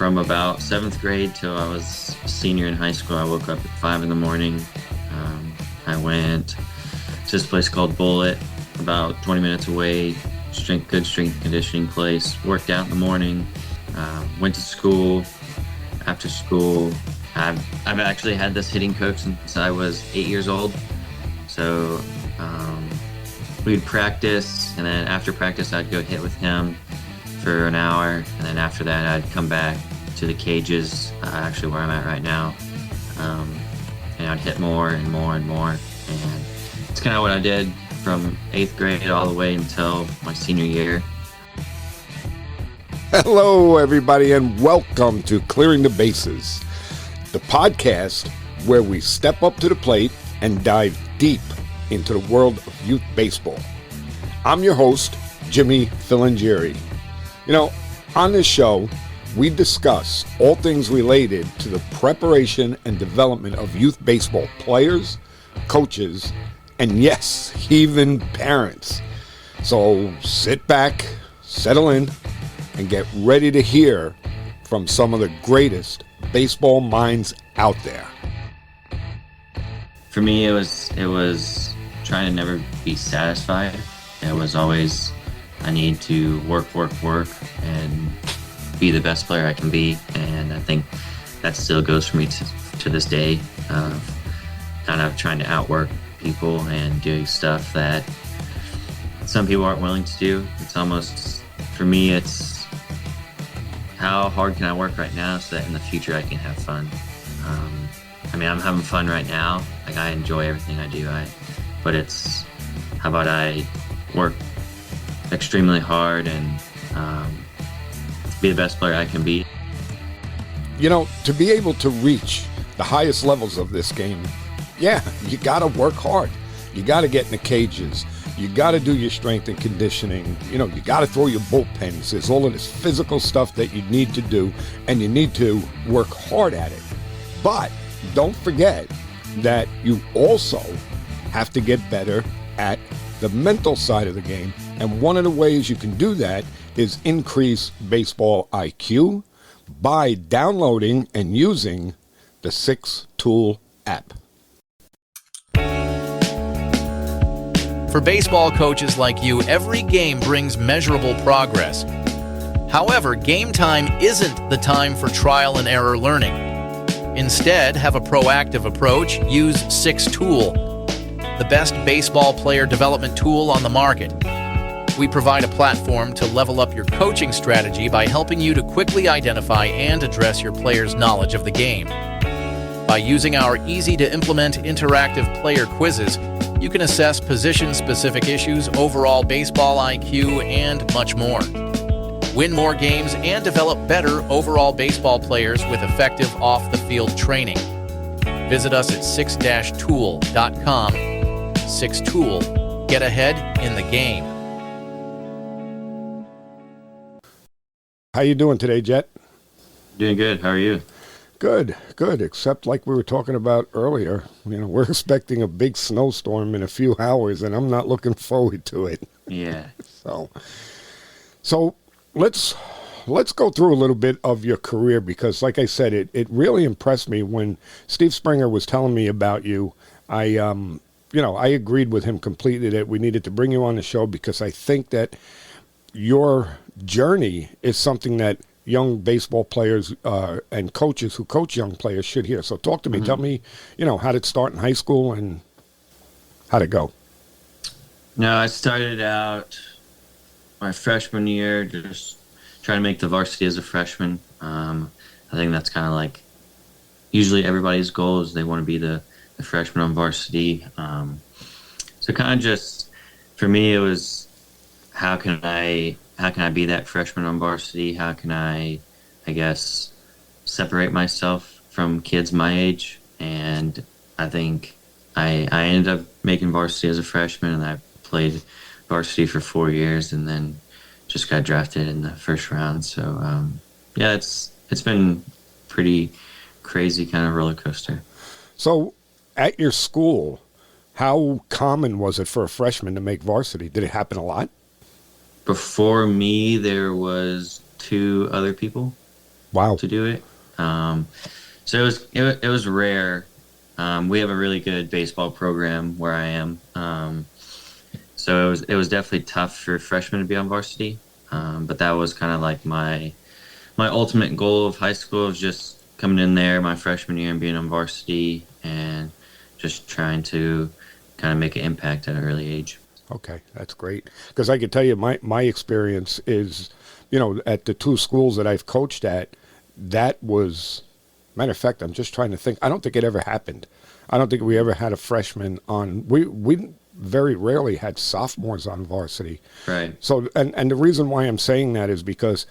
from about 7th grade till I was a senior in high school. I woke up at 5 in the morning. I went to this place called Bullet, about 20 minutes away, good strength conditioning place. Worked out in the morning, went to school. After school, I've actually had this hitting coach since I was 8 years old. So we'd practice, and then after practice, I'd go hit with him for an hour, and then after that, I'd come back to the cages, actually where I'm at right now, and I'd hit more and more and more, and it's kind of what I did from 8th grade all the way until my senior year. Hello, everybody, and welcome to Clearing the Bases, the podcast where we step up to the plate and dive deep into the world of youth baseball. I'm your host, Jimmy Filangieri. You know, on this show, we discuss all things related to the preparation and development of youth baseball players, coaches, and yes, even parents. So sit back, settle in, and get ready to hear from some of the greatest baseball minds out there. For me, it was trying to never be satisfied. It was always, I need to work, and be the best player I can be. And I think that still goes for me to this day, kind of trying to outwork people and doing stuff that some people aren't willing to do. It's almost, for me, it's how hard can I work right now so that in the future I can have fun. I'm having fun right now. Like, I enjoy everything I do. But it's, how about I work extremely hard and be the best player I can be. You know, to be able to reach the highest levels of this game, yeah, you got to work hard. You got to get in the cages. You got to do your strength and conditioning. You know, you got to throw your bullpens. There's all of this physical stuff that you need to do, and you need to work hard at it. But don't forget that you also have to get better at the mental side of the game. And one of the ways you can do that is increase baseball IQ by downloading and using the 6-Tool app. For baseball coaches like you, every game brings measurable progress. However, game time isn't the time for trial and error learning. Instead, have a proactive approach. Use 6-Tool, the best baseball player development tool on the market. We provide a platform to level up your coaching strategy by helping you to quickly identify and address your players' knowledge of the game. By using our easy-to-implement interactive player quizzes, you can assess position-specific issues, overall baseball IQ, and much more. Win more games and develop better overall baseball players with effective off-the-field training. Visit us at 6-tool.com. 6-Tool. Get ahead in the game. How you doing today, Jett? Doing good. How are you? Good. Except like we were talking about earlier, you know, we're expecting a big snowstorm in a few hours, and I'm not looking forward to it. Yeah. So let's go through a little bit of your career, because like I said, it really impressed me when Steve Springer was telling me about you. I agreed with him completely that we needed to bring you on the show, because I think that your journey is something that young baseball players and coaches who coach young players should hear. So talk to me. Mm-hmm. Tell me, how did it start in high school and how'd it go? No, I started out my freshman year just trying to make the varsity as a freshman. I think that's kind of like usually everybody's goal is they want to be the freshman on varsity. So kind of just, for me, it was how can I be that freshman on varsity? How can I guess, separate myself from kids my age? And I think I ended up making varsity as a freshman, and I played varsity for 4 years, and then just got drafted in the first round. So, it's been pretty crazy kind of roller coaster. So at your school, how common was it for a freshman to make varsity? Did it happen a lot? Before me, there was 2 other people. Wow. to do it. So it was rare. We have a really good baseball program where I am. So it was definitely tough for freshmen to be on varsity. But that was kind of like my ultimate goal of high school, was just coming in there my freshman year and being on varsity and just trying to kind of make an impact at an early age. Okay, that's great. Because I can tell you, my experience is, at the two schools that I've coached at, that was, matter of fact, I'm just trying to think. I don't think it ever happened. I don't think we ever had a freshman on. We very rarely had sophomores on varsity. Right. So, and the reason why I'm saying that is because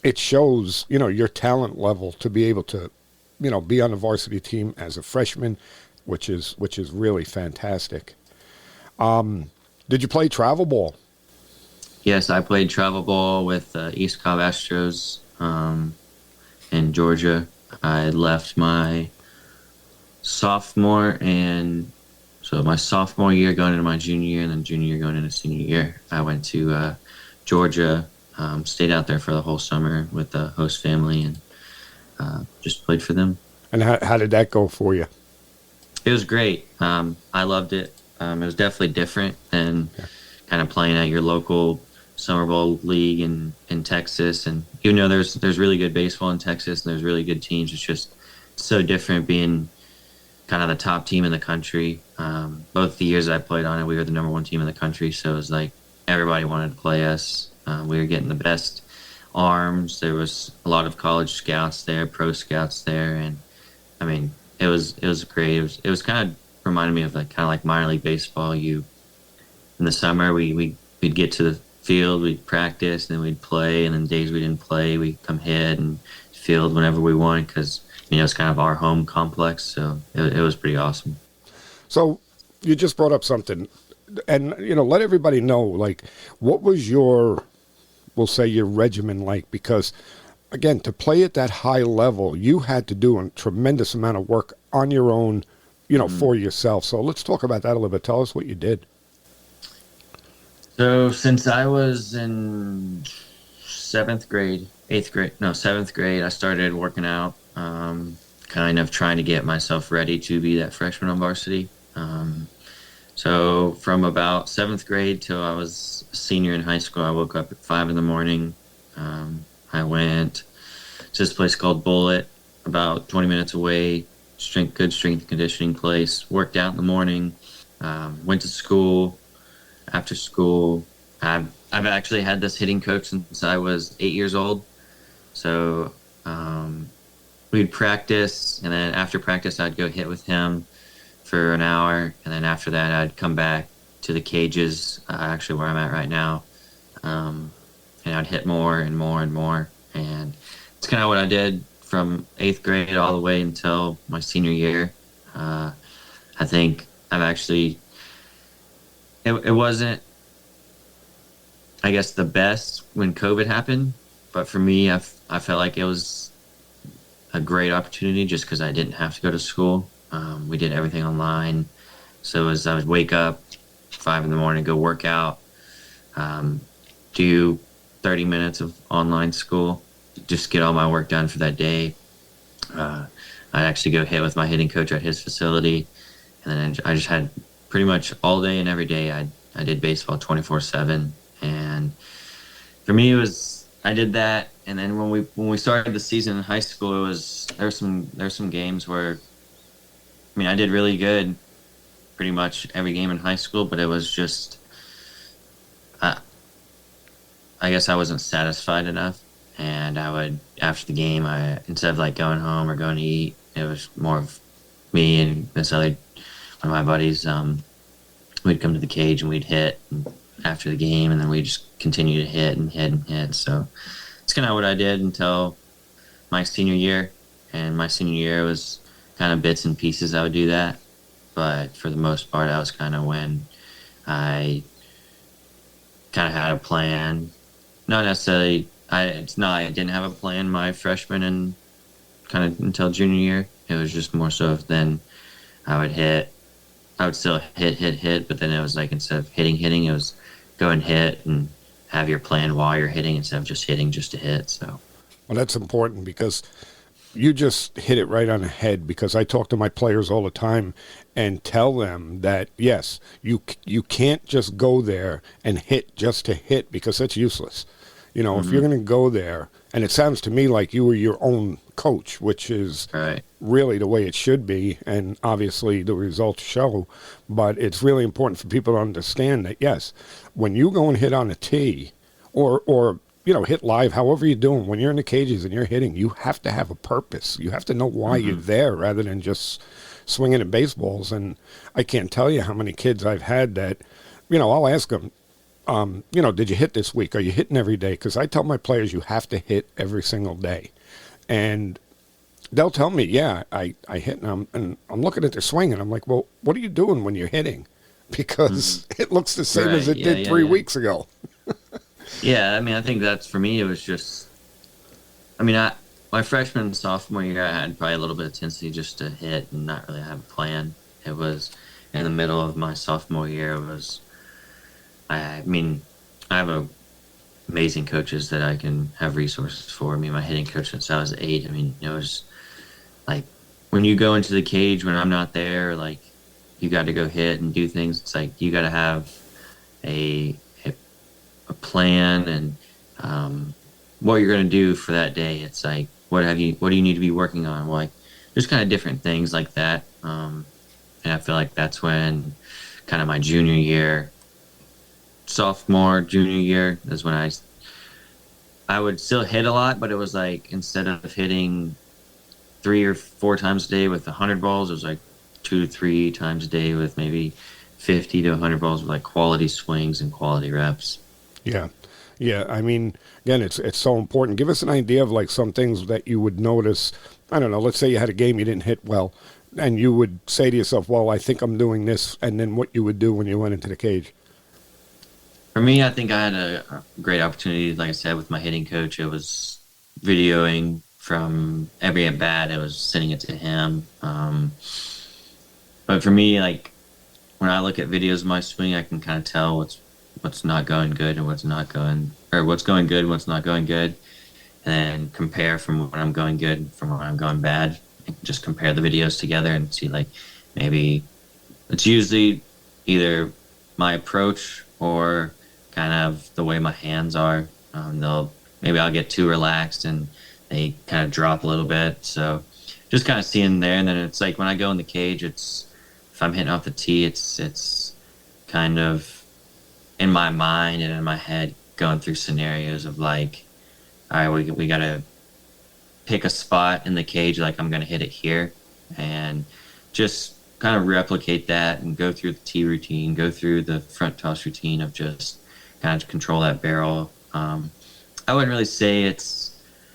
it shows, your talent level to be able to, be on the varsity team as a freshman, which is really fantastic. Did you play travel ball? Yes, I played travel ball with East Cobb Astros in Georgia. I left my sophomore my sophomore year going into my junior year, and then junior year going into senior year. I went to Georgia, stayed out there for the whole summer with the host family, and just played for them. And how did that go for you? It was great. I loved it. It was definitely different than kind of playing at your local summer ball league in Texas. And even though there's really good baseball in Texas and there's really good teams, it's just so different being kind of the top team in the country. Both the years I played on it, we were the number one team in the country. So it was like everybody wanted to play us. We were getting the best arms. There was a lot of college scouts there, pro scouts there. And I mean, it was great. It was kind of reminded me of like minor league baseball. In the summer we'd get to the field, we'd practice, and then we'd play, and then days we didn't play, we'd come hit and field whenever we wanted, because it's kind of our home complex. So it was pretty awesome. So you just brought up something, and let everybody know, like, what was your regimen like? Because again, to play at that high level, you had to do a tremendous amount of work on your own, for yourself. So let's talk about that a little bit. Tell us what you did. So since I was in seventh grade, I started working out, kind of trying to get myself ready to be that freshman on varsity. So from about seventh grade till I was a senior in high school, I woke up at 5 a.m. I went to this place called Bullet, about 20 minutes away, good strength conditioning place, worked out in the morning, went to school. After school, I've actually had this hitting coach since I was 8 years old. So we'd practice, and then after practice, I'd go hit with him for an hour, and then after that, I'd come back to the cages, actually where I'm at right now, and I'd hit more and more and more. And it's kind of what I did from 8th grade all the way until my senior year. I think I've actually... It wasn't, I guess, the best when COVID happened, but for me, I felt like it was a great opportunity just because I didn't have to go to school. We did everything online. So as I would wake up 5 a.m, go work out, do 30 minutes of online school, just get all my work done for that day. I'd actually go hit with my hitting coach at his facility, and then I just had pretty much all day and every day I did baseball 24/7. And for me, I did that. And then when we started the season in high school, there's some games where, I did really good pretty much every game in high school, but it was just, I guess I wasn't satisfied enough. And I would, after the game, instead of like going home or going to eat, it was more of me and this other one of my buddies, we'd come to the cage and we'd hit after the game, and then we'd just continue to hit and hit and hit. So it's kind of what I did until my senior year. And my senior year was kind of bits and pieces I would do that. But for the most part, that was kind of when I kind of had a plan. Not necessarily, I didn't have a plan my freshman and kind of until junior year. It was just more so then I would still hit, but then it was like, instead of hitting, it was go and hit and have your plan while you're hitting instead of just hitting just to hit. So Well, that's important because you just hit it right on the head, because I talk to my players all the time and tell them that, yes, you can't just go there and hit just to hit, because that's useless. You know, if you're going to go there, and it sounds to me like you were your own coach, which is Right. really the way it should be, and obviously the results show, but it's really important for people to understand that, yes, when you go and hit on a tee or you know, hit live, however you're doing, when you're in the cages and you're hitting, you have to have a purpose. You have to know why you're there rather than just swinging at baseballs. And I can't tell you how many kids I've had that, you know, I'll ask them, you know, did you hit this week? Are you hitting every day? Because I tell my players you have to hit every single day. And they'll tell me, yeah, I hit, and I'm looking at their swing, and I'm like, well, what are you doing when you're hitting? Because it looks the same as it did 3 weeks ago. Yeah, I mean, I think that's, for me, it was just, I mean, my freshman and sophomore year, I had probably a little bit of tendency just to hit and not really have a plan. It was in the middle of my sophomore year, it was, I mean, I have amazing coaches that I can have resources for. I mean, my hitting coach since I was 8, I mean, it was like, when you go into the cage, when I'm not there, like, you got to go hit and do things. It's like, you got to have a plan and what you're going to do for that day. It's like, what do you need to be working on? Well, like, there's kind of different things like that. And I feel like that's when kind of my junior year, sophomore, junior year is when I would still hit a lot, but it was like, instead of hitting 3 or 4 times a day with 100 balls, it was like 2 to 3 times a day with maybe 50 to 100 balls with like quality swings and quality reps. Yeah. Yeah. I mean, again, it's so important. Give us an idea of like some things that you would notice. I don't know. Let's say you had a game you didn't hit well, and you would say to yourself, well, I think I'm doing this. And then what you would do when you went into the cage. For me, I think I had a great opportunity. Like I said, with my hitting coach, it was videoing from every at bat. I was sending it to him. But for me, like, when I look at videos of my swing, I can kind of tell what's not going good and what's going good and what's not going good, and then compare from when I'm going good from when I'm going bad, and just compare the videos together and see, like, maybe it's usually either my approach or kind of the way my hands are. Maybe I'll get too relaxed and they kind of drop a little bit. So just kind of seeing there, and then it's like when I go in the cage, if I'm hitting off the tee, it's kind of in my mind and in my head going through scenarios of like, all right, we got to pick a spot in the cage, like I'm going to hit it here, and just kind of replicate that and go through the tee routine, go through the front toss routine of just kind of control that barrel. I wouldn't really say it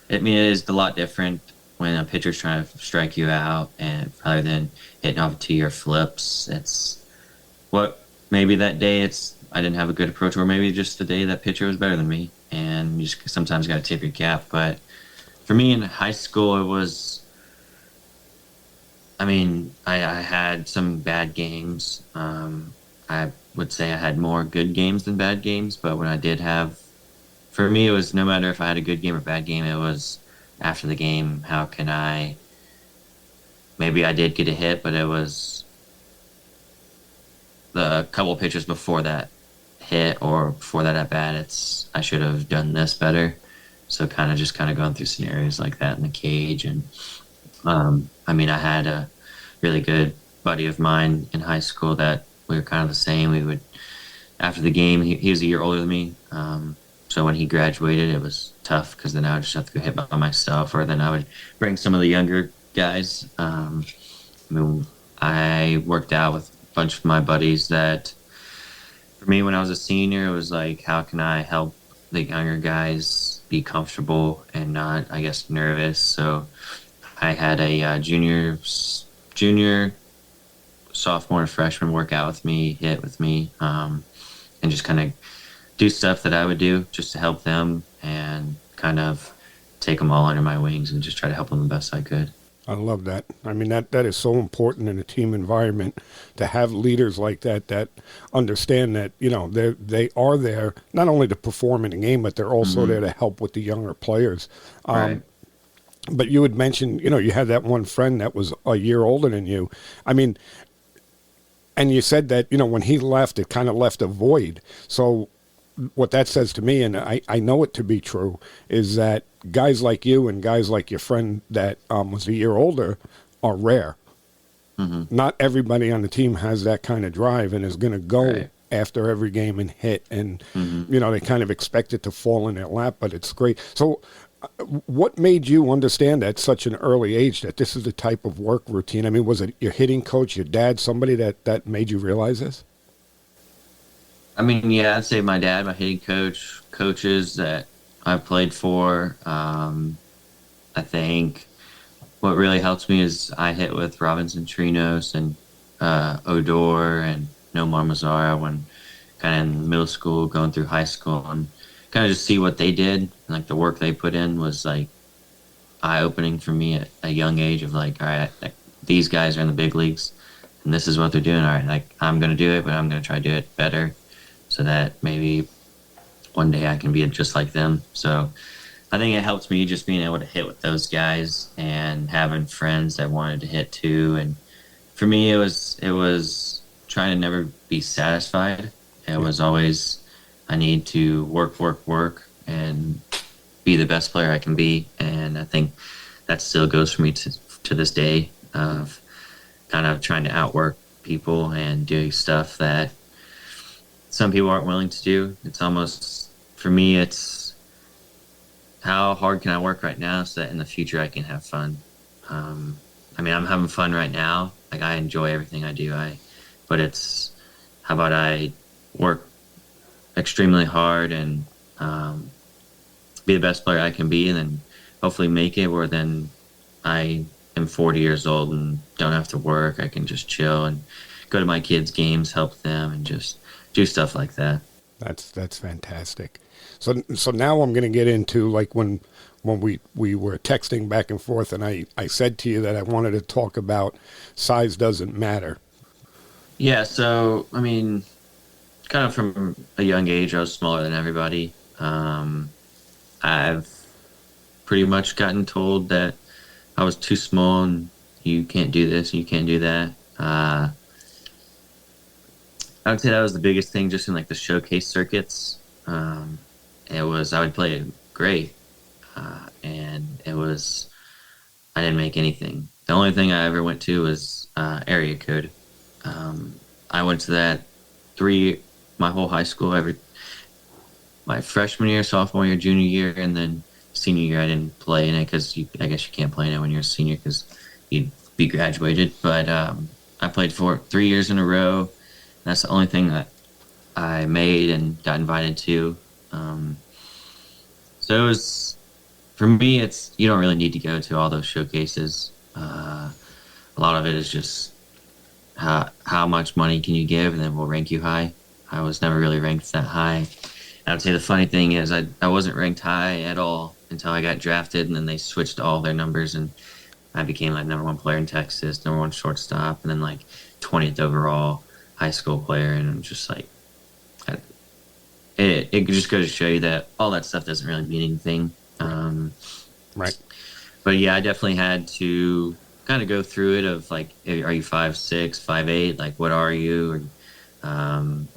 is a lot different when a pitcher's trying to strike you out, and rather than hitting off a tee or flips. It's maybe that day I didn't have a good approach, or maybe just the day that pitcher was better than me, and you just sometimes got to tip your cap. But for me in high school, it was, I mean, I had some bad games. I would say I had more good games than bad games, but when I did have, for me, it was no matter if I had a good game or bad game, it was after the game, how can maybe I did get a hit, but it was the couple pitches before that hit or before that at bat, I should have done this better. So kind of going through scenarios like that in the cage. And I mean, I had a really good buddy of mine in high school that we were kind of the same. We would, after the game, he was a year older than me. So when he graduated, it was tough because then I would just have to go hit by myself, or then I would bring some of the younger guys. I worked out with a bunch of my buddies that, for me, when I was a senior, it was like, how can I help the younger guys be comfortable and not, I guess, nervous? So I had a junior, sophomore, and freshman work out with me, hit with me, and just kind of do stuff that I would do just to help them and kind of take them all under my wings and just try to help them the best I could. I love that. I mean, that is so important in a team environment to have leaders like that that understand that, they are there not only to perform in the game, but they're also there to help with the younger players. Right. But you had mentioned, you had that one friend that was a year older than you. I mean, and you said that, when he left, it kind of left a void. So what that says to me, and I know it to be true, is that guys like you and guys like your friend that was a year older are rare. Not everybody on the team has that kind of drive and is going to go after every game and hit. And, they kind of expect it to fall in their lap, but it's great. So what made you understand at such an early age that this is the type of work routine? I mean, was it your hitting coach, your dad, somebody that made you realize this? I mean, yeah, I'd say my dad, my hitting coach, coaches that I played for. I think what really helps me is I hit with Robinson Trinos and Odor and Nomar Mazzara when kind of in middle school, going through high school, and kind of just see what they did. And, like, the work they put in was like eye-opening for me at a young age of like, all right, like, these guys are in the big leagues and this is what they're doing. All right, like, I'm going to do it, but I'm going to try to do it better so that maybe one day I can be just like them. So I think it helps me just being able to hit with those guys and having friends that wanted to hit too. And for me, it was trying to never be satisfied. It was always, I need to work, and be the best player I can be. And I think that still goes for me to this day of kind of trying to outwork people and doing stuff that some people aren't willing to do. It's almost, for me, it's how hard can I work right now so that in the future I can have fun. I mean, I'm having fun right now. Like, I enjoy everything I do. But it's, how about I work extremely hard and be the best player I can be, and then hopefully make it where then I am 40 years old and don't have to work. I can just chill and go to my kids' games, help them, and just do stuff like that. That's fantastic. So now I'm going to get into, like, when we were texting back and forth, and I said to you that I wanted to talk about size doesn't matter. Yeah, so, I mean, kind of from a young age, I was smaller than everybody. I've pretty much gotten told that I was too small and you can't do this, you can't do that. I would say that was the biggest thing, just in like the showcase circuits. I would play great, and I didn't make anything. The only thing I ever went to was area code. I went to that my whole high school, my freshman year, sophomore year, junior year, and then senior year I didn't play in it because I guess you can't play in it when you're a senior because you'd be graduated. But I played for 3 years in a row. That's the only thing that I made and got invited to. So it was, for me, you don't really need to go to all those showcases. A lot of it is just how much money can you give, and then we'll rank you high. I was never really ranked that high. And I would say the funny thing is I wasn't ranked high at all until I got drafted, and then they switched all their numbers, and I became like #1 player in Texas, #1 shortstop, and then like 20th overall high school player. And I'm just like, it just goes to show you that all that stuff doesn't really mean anything. Right. But yeah, I definitely had to kind of go through it of like, are you 5'6", 5'8"? Like, what are you? And,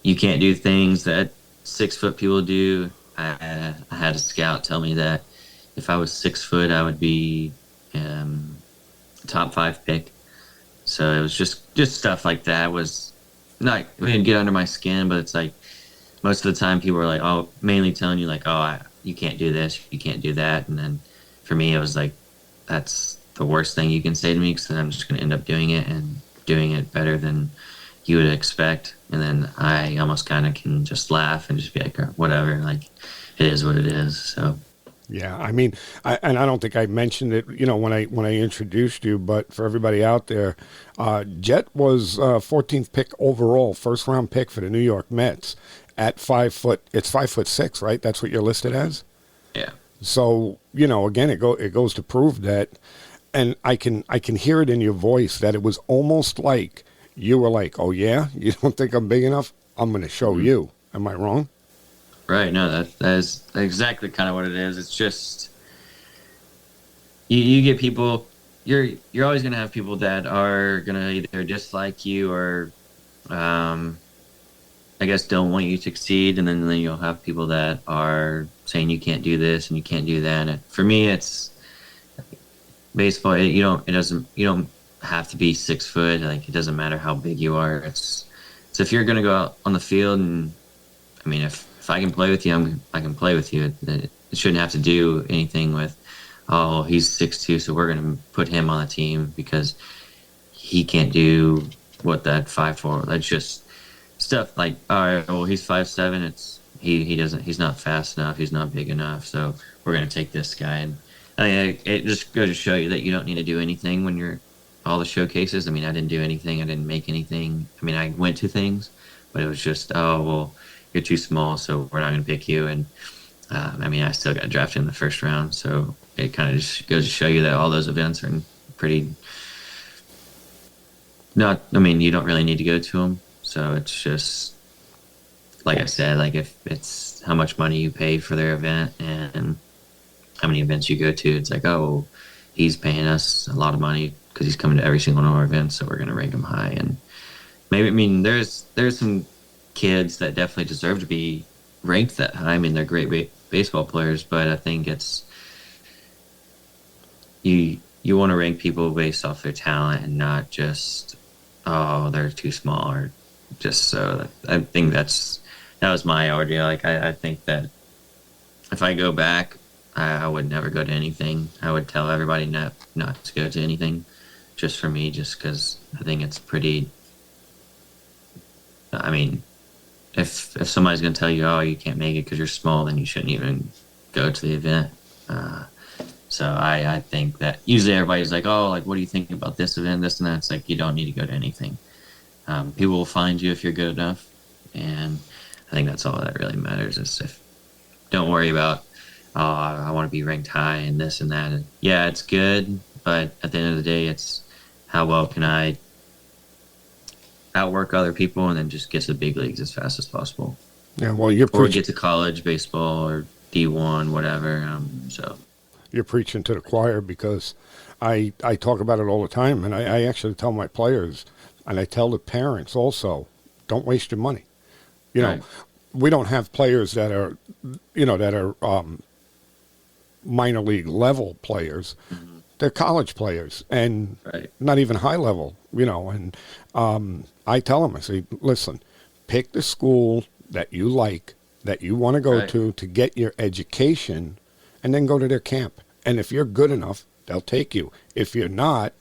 you can't do things that 6 foot people do. I had a scout tell me that if I was 6 foot, I would be top 5 pick. So it was just stuff like that. It was not, it didn't get under my skin, but it's like most of the time people were like, mainly telling you like, you can't do this, you can't do that. And then for me, it was like, that's the worst thing you can say to me, because then I'm just going to end up doing it and doing it better than you would expect. And then I almost kind of can just laugh and just be like, whatever, like, it is what it is. So yeah, I mean, I don't think I mentioned it, when I introduced you, but for everybody out there, Jett was 14th pick overall, first round pick for the New York Mets at 5 foot. It's 5'6", right? That's what you're listed as. yeah. So again, it goes to prove that And I can hear it in your voice that it was almost like you were like, "Oh yeah, you don't think I'm big enough? I'm going to show you." Am I wrong? Right. No, that is exactly kind of what it is. It's just you get people. You're always gonna have people that are gonna either dislike you or, I guess, don't want you to succeed, and then you'll have people that are saying you can't do this and you can't do that. And for me, it's baseball. You don't have to be 6 foot. Like, it doesn't matter how big you are. It's if you're gonna go out on the field, and I mean, if I can play with you, I can play with you. It shouldn't have to do anything with, oh, he's 6'2", so we're going to put him on the team because he can't do what that 5'4". That's just stuff like, all right, well, he's 5'7". He's not fast enough. He's not big enough. So we're going to take this guy. And I mean, it just goes to show you that you don't need to do anything when you're all the showcases. I mean, I didn't do anything. I didn't make anything. I mean, I went to things, but it was just, oh, well, you're too small, so we're not going to pick you. And I mean, I still got drafted in the first round, so it kind of just goes to show you that all those events are pretty. Not, I mean, you don't really need to go to them. So it's just, like I said, like if it's how much money you pay for their event and how many events you go to, it's like, oh, he's paying us a lot of money because he's coming to every single one of our events, so we're going to rank him high. And maybe, I mean, there's some kids that definitely deserve to be ranked that high. I mean, they're great baseball players, but I think it's you want to rank people based off their talent and not just, oh, they're too small, or just so. I think that was my ordeal. Like, I think that if I go back, I would never go to anything. I would tell everybody not to go to anything, just for me, just because I think it's pretty. I mean, if somebody's going to tell you, oh, you can't make it because you're small, then you shouldn't even go to the event. So I think that usually everybody's like, oh, like, what do you think about this event, this and that? It's like, you don't need to go to anything. People will find you if you're good enough. And I think that's all that really matters, is don't worry about, oh, I want to be ranked high and this and that. And yeah, it's good, but at the end of the day, it's how well can I outwork other people and then just get to the big leagues as fast as possible. Yeah, well, or get to college baseball or D1, whatever. So you're preaching to the choir, because I talk about it all the time, and I actually tell my players, and I tell the parents also, don't waste your money. You know, right. We don't have players that are, minor league level players. Mm-hmm. They're college players, and right. Not even high level, and I tell them, I say, listen, pick the school that you like, that you want to go right. to get your education, and then go to their camp. And if you're good enough, they'll take you. If you're not,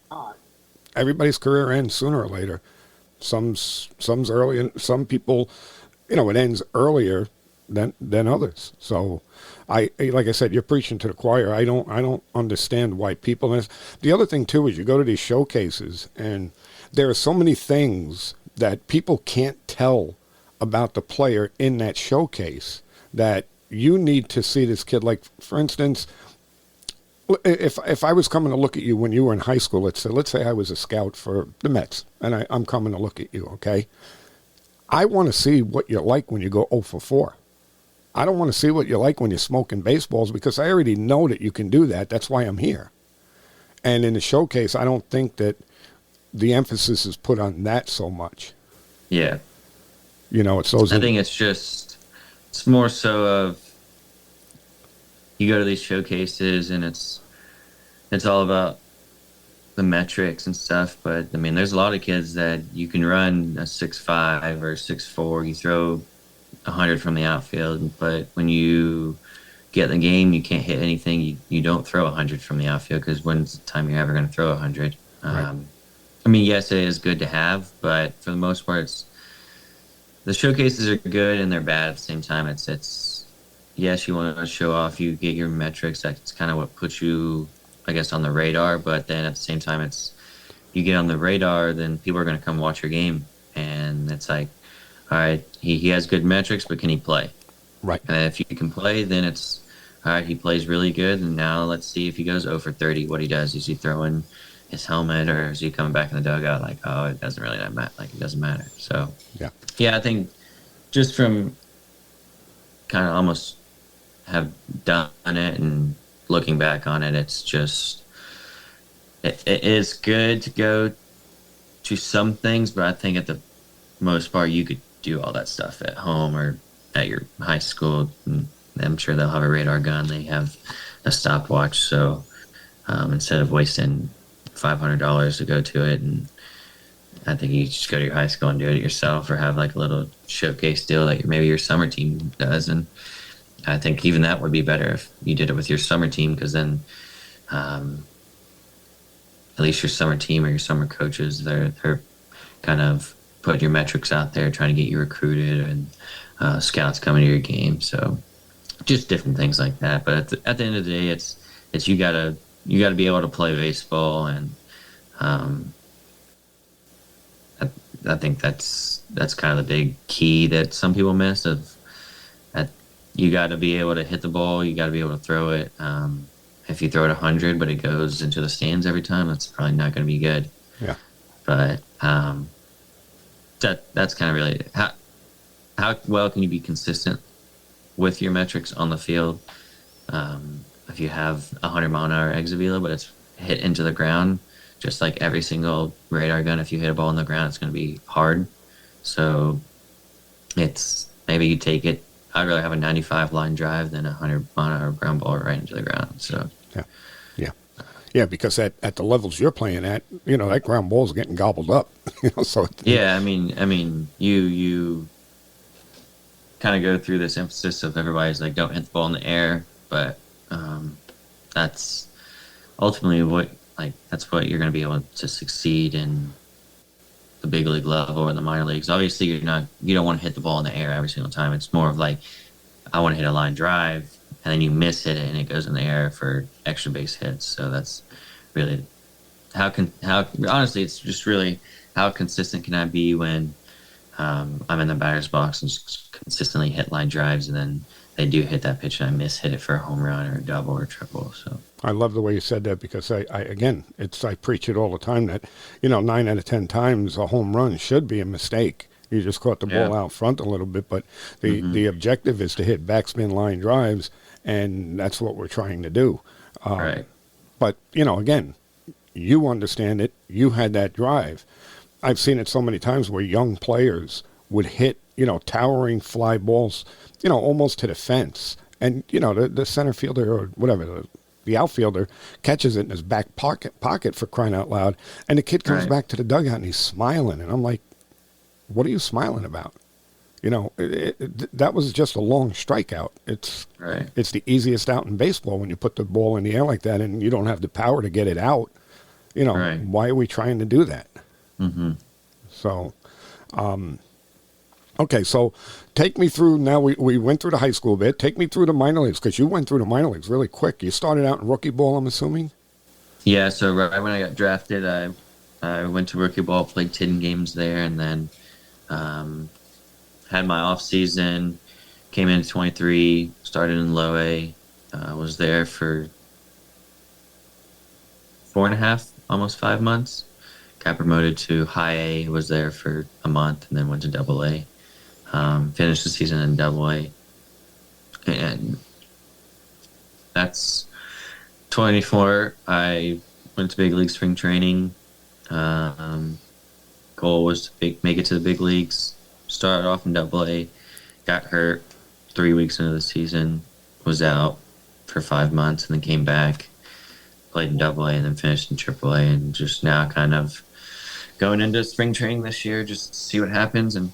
everybody's career ends sooner or later. Some's early, and some people, it ends earlier than others. So like I said, you're preaching to the choir. I don't understand why people. And the other thing too is, you go to these showcases, and there are so many things that people can't tell about the player in that showcase that you need to see this kid. Like, for instance, if I was coming to look at you when you were in high school, let's say I was a scout for the Mets, and I'm coming to look at you, okay? I want to see what you're like when you go 0 for 4. I don't want to see what you're like when you're smoking baseballs, because I already know that you can do that. That's why I'm here. And in the showcase, I don't think that the emphasis is put on that so much. Yeah. It's those. I think it's more so of, you go to these showcases and it's all about the metrics and stuff. But I mean, there's a lot of kids that you can run a 6'5" or 6'4", you throw 100 from the outfield, but when you get in the game, you can't hit anything. You don't throw 100 from the outfield, because when's the time you're ever going to throw 100? Right. I mean, yes, it is good to have, but for the most part, the showcases are good and they're bad at the same time. It's yes, you want to show off, you get your metrics. That's kind of what puts you, I guess, on the radar. But then at the same time, you get on the radar, then people are going to come watch your game, and it's like, all right, he has good metrics, but can he play? Right. And if you can play, then it's, all right, he plays really good, and now let's see if he goes 0 for 30. What he does? Is he throwing his helmet, or is he coming back in the dugout like, oh, it doesn't really matter. Like, it doesn't matter. So yeah, I think just from kind of almost have done it and looking back on it, it's just it is good to go to some things, but I think at the most part you could do all that stuff at home or at your high school. And I'm sure they'll have a radar gun. They have a stopwatch, so instead of wasting $500 to go to it, and I think you just go to your high school and do it yourself, or have like a little showcase deal that maybe your summer team does. And I think even that would be better if you did it with your summer team, because then at least your summer team or your summer coaches, they're kind of putting your metrics out there, trying to get you recruited, and scouts coming to your game. So just different things like that. But at the end of the day, it's you gotta be able to play baseball, and I think that's kind of the big key that some people miss. You got to be able to hit the ball. You got to be able to throw it. If you throw it 100, but it goes into the stands every time, that's probably not going to be good. Yeah. But that's kind of really how well can you be consistent with your metrics on the field. If you have 100-mile-an-hour exit velo, but it's hit into the ground, just like every single radar gun, if you hit a ball in the ground, it's going to be hard. So it's maybe you take it. I'd rather have a 95 line drive than a 100-mile-an-hour ground ball right into the ground. So yeah, because at the levels you're playing at, that ground ball is getting gobbled up. So yeah, I mean, you kind of go through this emphasis of everybody's like, don't hit the ball in the air, but that's ultimately that's what you're going to be able to succeed in the big league level or the minor leagues. Obviously, you don't want to hit the ball in the air every single time. It's more of like, I want to hit a line drive, and then you miss it and it goes in the air for extra base hits. So that's really how honestly, it's just really how consistent can I be when I'm in the batter's box and just consistently hit line drives, and then they do hit that pitch and I hit it for a home run or a double or a triple. So I love the way you said that, because I preach it all the time that 9 out of 10 times a home run should be a mistake. You just caught the ball out front a little bit, but the objective is to hit backspin line drives, and that's what we're trying to do. Right. But again, you understand it. You had that drive. I've seen it so many times where young players would hit towering fly balls, almost to the fence. And, the center fielder or whatever, the outfielder catches it in his back pocket for crying out loud. And the kid comes back to the dugout and he's smiling. And I'm like, what are you smiling about? That was just a long strikeout. It's the easiest out in baseball when you put the ball in the air like that and you don't have the power to get it out. Why are we trying to do that? Mm-hmm. So, okay, so take me through, now we went through the high school bit. Take me through the minor leagues, because you went through the minor leagues really quick. You started out in rookie ball, I'm assuming? Yeah, so right when I got drafted, I went to rookie ball, played 10 games there, and then had my off season, came in at 23, started in low A, was there for 4.5, almost 5 months. Got promoted to high A, was there for a month, and then went to double A. Finished the season in double A. And that's 24. I went to big league spring training. Goal was to make it to the big leagues. Started off in double A, got hurt 3 weeks into the season, was out for 5 months, and then came back, played in double A, and then finished in triple A, and just now kind of going into spring training this year, just see what happens, and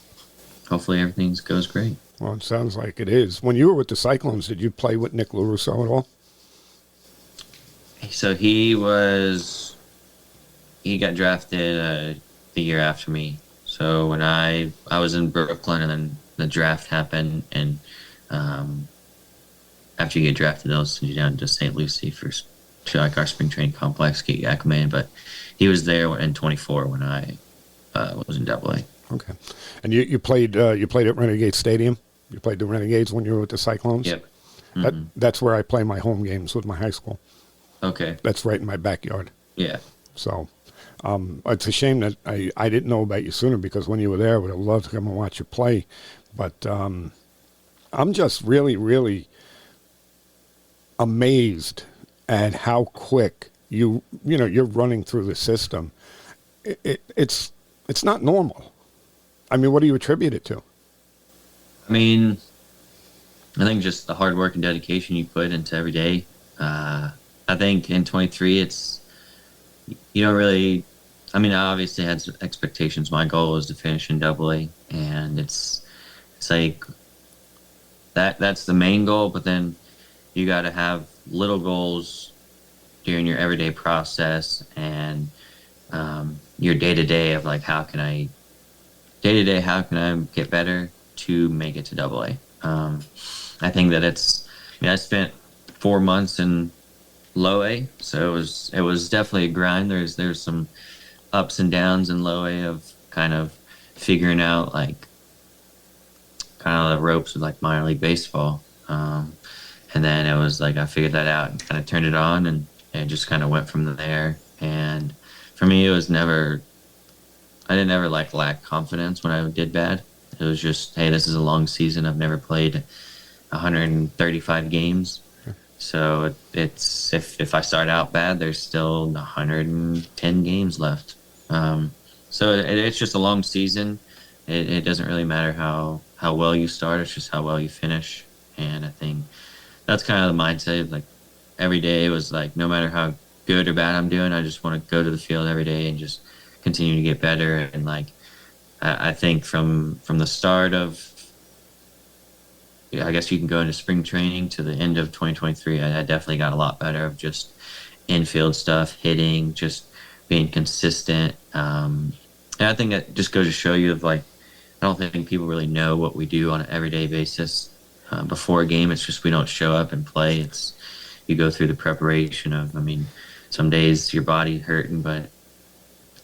hopefully everything goes great. Well, it sounds like it is. When you were with the Cyclones, did you play with Nick LaRusso at all? So he got drafted the year after me. So when I was in Brooklyn, and then the draft happened, and after you get drafted, they'll send you down to St. Lucie to like our spring training complex, get you acclimated. But he was there in 24 when I was in double A. Okay. And you played at Renegade Stadium? You played the Renegades when you were with the Cyclones? Yep. That's where I play my home games with my high school. Okay. That's right in my backyard. Yeah. So it's a shame that I didn't know about you sooner, because when you were there, I would have loved to come and watch you play. But I'm just really, really amazed at how quick you're running through the system. It's not normal. I mean, what do you attribute it to? I mean, I think just the hard work and dedication you put into every day. I think in 23, you don't really, I mean, I obviously had some expectations. My goal was to finish in AA, and it's like that's the main goal, but then you got to have little goals during your everyday process and your day-to-day of like, how can I get better to make it to AA? I think that I spent 4 months in low A, so it was definitely a grind. There's some ups and downs in low A of kind of figuring out like kind of the ropes of like minor league baseball. And then it was like I figured that out and kind of turned it on, and it just kind of went from there. And for me, I didn't ever like lack confidence when I did bad. It was just, hey, this is a long season. I've never played 135 games. So it's if I start out bad, there's still 110 games left. So it's just a long season. It doesn't really matter how well you start. It's just how well you finish. And I think that's kind of the mindset of like every day was like, no matter how good or bad I'm doing, I just want to go to the field every day and just continue to get better. And like I think from the start of, I guess you can go into spring training to the end of 2023, I definitely got a lot better of just infield stuff, hitting, just being consistent. And I think that just goes to show you of like, I don't think people really know what we do on an everyday basis before a game. It's just we don't show up and play. It's you go through the preparation of, I mean, some days your body's hurting, but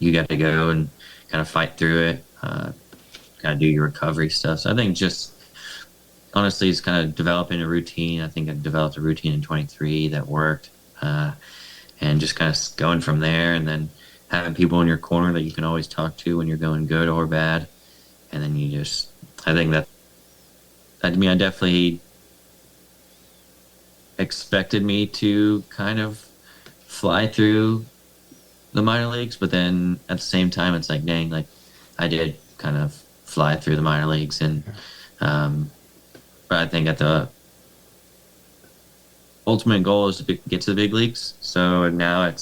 you got to go and kind of fight through it. Got to do your recovery stuff. So I think just honestly, it's kind of developing a routine. I think I developed a routine in 23 that worked, and just kind of going from there, and then having people in your corner that you can always talk to when you're going good or bad. And then you just, I think I definitely expected me to kind of fly through the minor leagues, but then at the same time, it's like, dang, like I did kind of fly through the minor leagues. And, but I think at the ultimate goal is to get to the big leagues. So now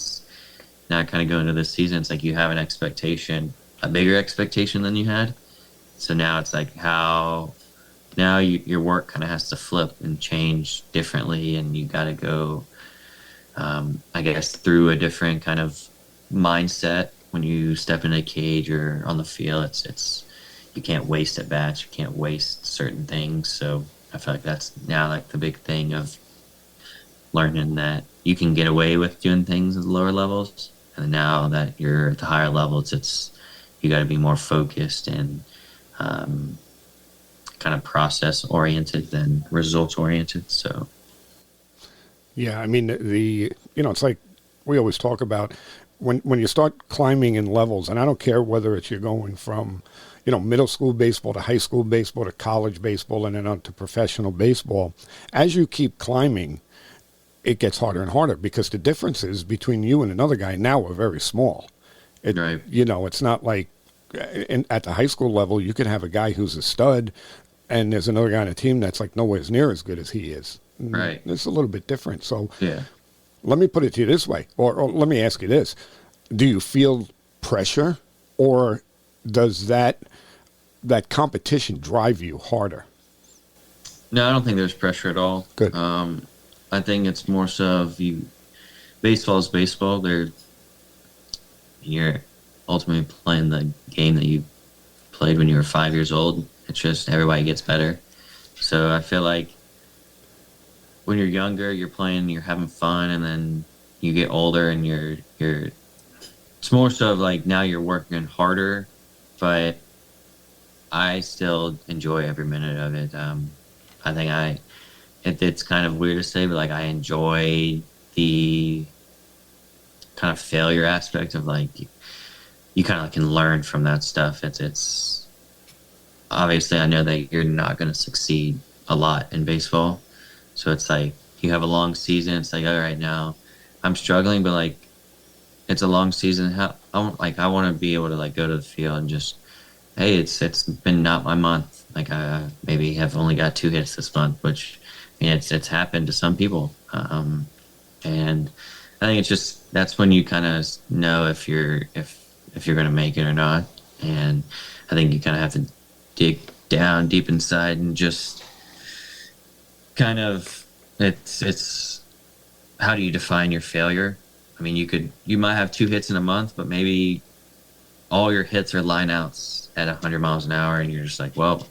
kind of going into this season, it's like you have an expectation, a bigger expectation than you had. So now it's like your work kind of has to flip and change differently, and you got to go, I guess, through a different kind of mindset when you step in a cage or on the field. It's you can't waste at bats, you can't waste certain things. So I feel like that's now like the big thing of learning that you can get away with doing things at the lower levels, and now that you're at the higher levels, you got to be more focused and kind of process oriented than results oriented. So yeah, I mean, it's like we always talk about when you start climbing in levels, and I don't care whether it's you're going from middle school baseball to high school baseball to college baseball and then on to professional baseball. As you keep climbing, it gets harder and harder, because the differences between you and another guy now are very small. Right. It's not like at the high school level, you could have a guy who's a stud, and there's another guy on the team that's like nowhere near as good as he is. Right. It's a little bit different. So yeah. Let me put it to you this way, or let me ask you this. Do you feel pressure, or does that competition drive you harder? No, I don't think there's pressure at all. Good. I think it's more so of baseball is baseball. You're ultimately playing the game that you played when you were 5 years old. It's just everybody gets better. So I feel like when you're younger, you're playing, you're having fun, and then you get older and you're it's more so of like now you're working harder, but I still enjoy every minute of it. I think it's kind of weird to say, but like I enjoy the kind of failure aspect of like you kind of can learn from that stuff. It's obviously I know that you're not going to succeed a lot in baseball, so it's like you have a long season. It's like, all right, now I'm struggling, but like it's a long season. How I want to be able to like go to the field and just, hey, it's been not my month. Like I maybe have only got 2 hits this month, which I mean it's happened to some people. And I think it's just that's when you kind of know if you're going to make it or not. And I think you kind of have to dig down deep inside and just kind of it's how do you define your failure? I mean, you might have 2 hits in a month, but maybe all your hits are line outs at 100 miles an hour, and you're just like, well,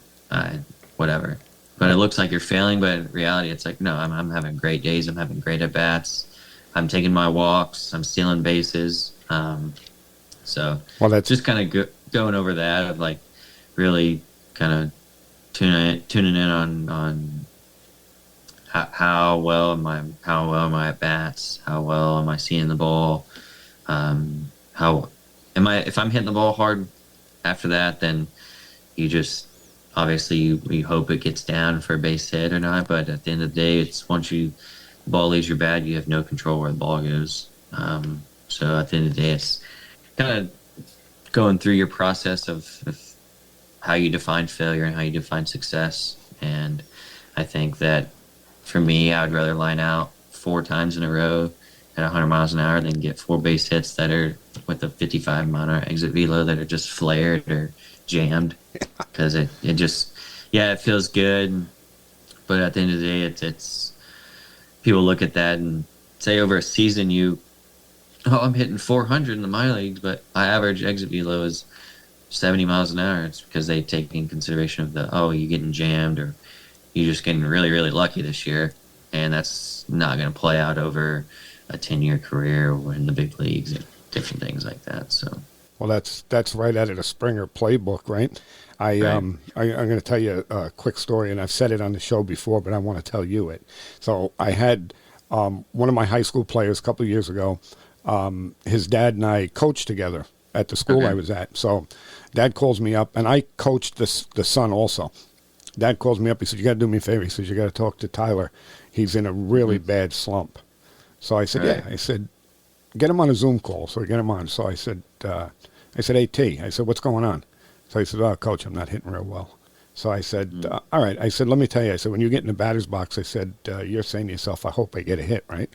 whatever. But it looks like you're failing, but in reality, it's like, no, I'm having great days. I'm having great at bats. I'm taking my walks. I'm stealing bases. So well, that's just kind of going over that of like really kind of tuning in on how well am I at bats? How well am I seeing the ball? How am I? If I'm hitting the ball hard after that, then you just obviously you hope it gets down for a base hit or not. But at the end of the day, it's once the ball leaves your bat, you have no control where the ball goes. So at the end of the day, it's kind of going through your process of how you define failure and how you define success. And I think that for me, I would rather line out 4 times in a row at 100 miles an hour than get 4 base hits that are with a 55 mile an hour exit velo that are just flared or jammed. Because it just, it feels good. But at the end of the day, it's people look at that and say over a season I'm hitting 400 in the minor leagues, but my average exit velo is 70 miles an hour. It's because they take in consideration of you getting jammed or you're just getting really, really lucky this year. And that's not going to play out over a 10-year career or in the big leagues and different things like that. So, well, that's right out of the Springer playbook, right? I'm going to tell you a quick story, and I've said it on the show before, but I want to tell you it. So I had one of my high school players a couple of years ago. His dad and I coached together at the school I was at. So Dad calls me up, and I coached the son also. Dad calls me up. He said, you got to do me a favor. He says, you got to talk to Tyler. He's in a really bad slump. So I said, yeah. I said, get him on a Zoom call. So I get him on. So I said, hey, T. I said, what's going on? So he said, Coach, I'm not hitting real well. So I said, all right. I said, let me tell you. I said, when you get in the batter's box, I said, you're saying to yourself, I hope I get a hit, right?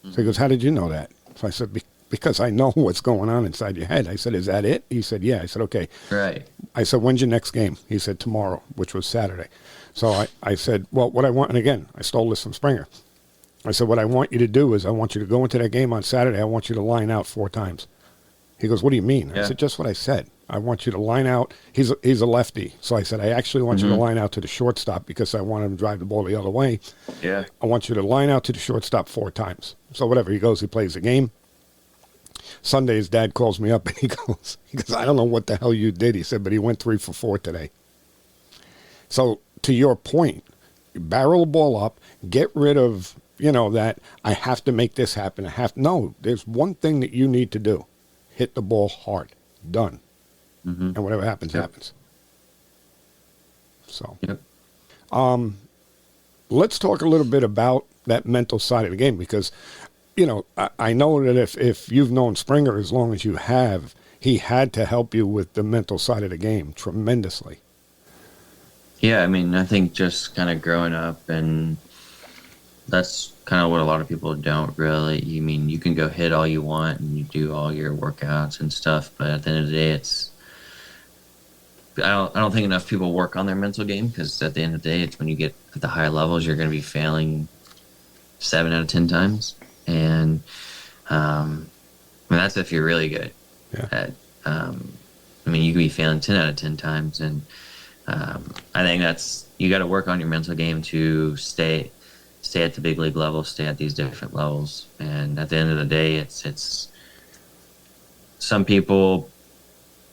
So he goes, how did you know that? So I said, because I know what's going on inside your head. I said, is that it? He said, yeah. I said, okay. Right. I said, when's your next game? He said, tomorrow, which was Saturday. So I said, well, what I want, and again, I stole this from Springer. I said, what I want you to do is I want you to go into that game on Saturday. I want you to line out 4 times. He goes, what do you mean? I said, just what I said. I want you to line out. He's a lefty. So I said, I actually want you to line out to the shortstop because I want him to drive the ball the other way. Yeah. I want you to line out to the shortstop 4 times. So whatever, he goes, he plays the game. Sunday, his dad calls me up and he goes, I don't know what the hell you did. He said, but he went 3 for 4 today. So to your point, barrel the ball up, get rid of, that I have to make this happen. No, there's one thing that you need to do. Hit the ball hard. Done. And whatever happens, happens. So, let's talk a little bit about that mental side of the game because, I know that if you've known Springer as long as you have, he had to help you with the mental side of the game tremendously. Yeah, I mean, I think just kind of growing up, and that's kind of what a lot of people don't really. You mean, you can go hit all you want and you do all your workouts and stuff, but at the end of the day, I don't think enough people work on their mental game because at the end of the day, it's when you get at the high levels, you're going to be failing 7 out of 10 times. And that's if you're really good. Yeah. You could be failing 10 out of 10 times. And I think you got to work on your mental game to stay at the big league level, stay at these different levels. And at the end of the day, it's some people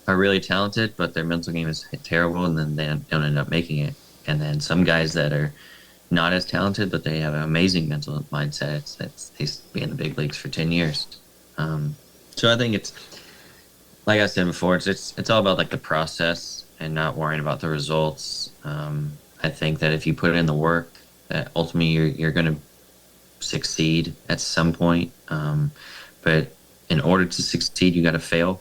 are really talented, but their mental game is terrible, and then they don't end up making it. And then some guys that are not as talented, but they have an amazing mental mindset. They be in the big leagues for 10 years. So I think it's, like I said before, it's all about like the process and not worrying about the results. I think that if you put in the work, that ultimately you're going to succeed at some point. But in order to succeed, you got to fail.